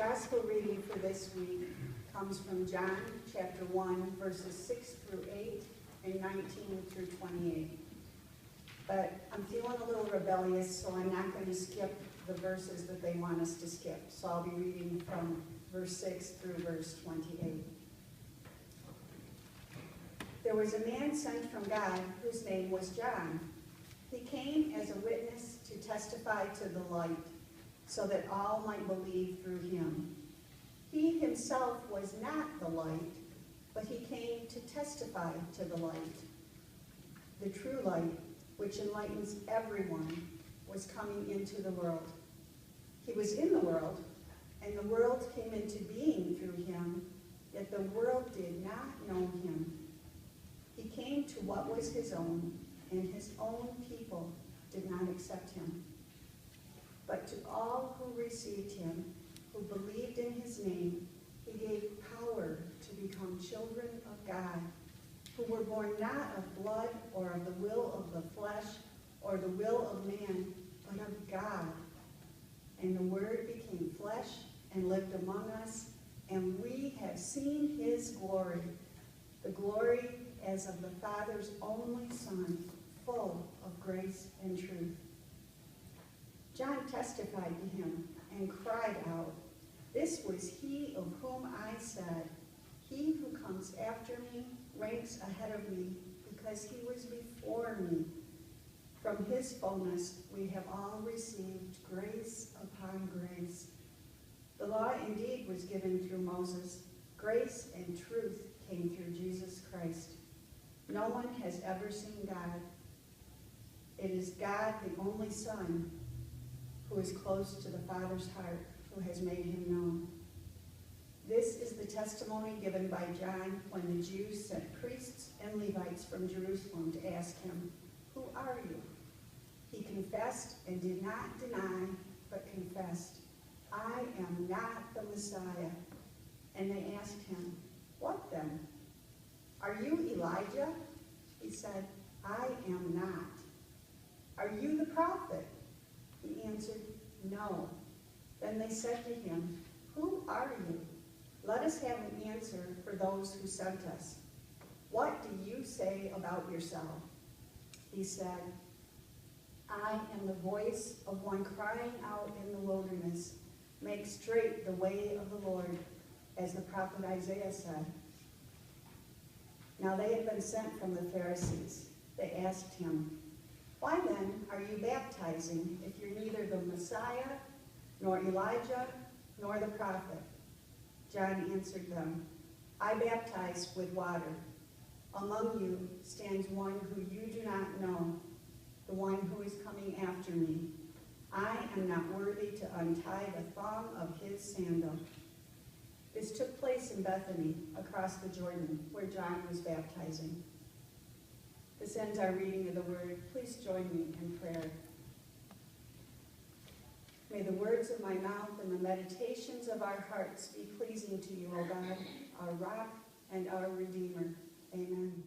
gospel reading for this week comes from John chapter 1, verses 6 through 8 and 19 through 28. But I'm feeling a little rebellious, so I'm not going to skip the verses that they want us to skip. So I'll be reading from verse 6 through verse 28. There was a man sent from God whose name was John. He came as a witness to testify to the light, so that all might believe through him. He himself was not the light, but he came to testify to the light. The true light, which enlightens everyone, was coming into the world. He was in the world, and the world came into being through him, yet the world did not know him. He came to what was his own, and his own people did not accept him. But to all who received him, who believed in his name, he gave power to become children of God, who were born not of blood or of the will of the flesh or the will of man, but of God. And the Word became flesh and lived among us, and we have seen his glory, the glory as of the Father's only Son, full of grace and truth. John testified to him and cried out, "This was he of whom I said, 'He who comes after me ranks ahead of me, because he was before me.' From his fullness we have all received grace upon grace. The law indeed was given through Moses. Grace and truth came through Jesus Christ. No one has ever seen God. It is God, the only Son, who is close to the Father's heart, who has made him known." This is the testimony given by John when the Jews sent priests and Levites from Jerusalem to ask him, "Who are you?" He confessed and did not deny, but confessed, "I am not the Messiah." And they asked him, "What then? Are you Elijah?" He said, "I am not." "Are you the prophet?" He answered, "No." Then they said to him, "Who are you? Let us have an answer for those who sent us. What do you say about yourself?" He said, "I am the voice of one crying out in the wilderness, 'Make straight the way of the Lord,' as the prophet Isaiah said." Now they had been sent from the Pharisees. They asked him, "Why then are you baptizing if you're neither the Messiah, nor Elijah, nor the prophet?" John answered them, "I baptize with water. Among you stands one who you do not know, the one who is coming after me. I am not worthy to untie the thong of his sandal." This took place in Bethany, across the Jordan, where John was baptizing. This ends our reading of the word. Please join me in prayer. May the words of my mouth and the meditations of our hearts be pleasing to you, O God, our rock and our Redeemer. Amen.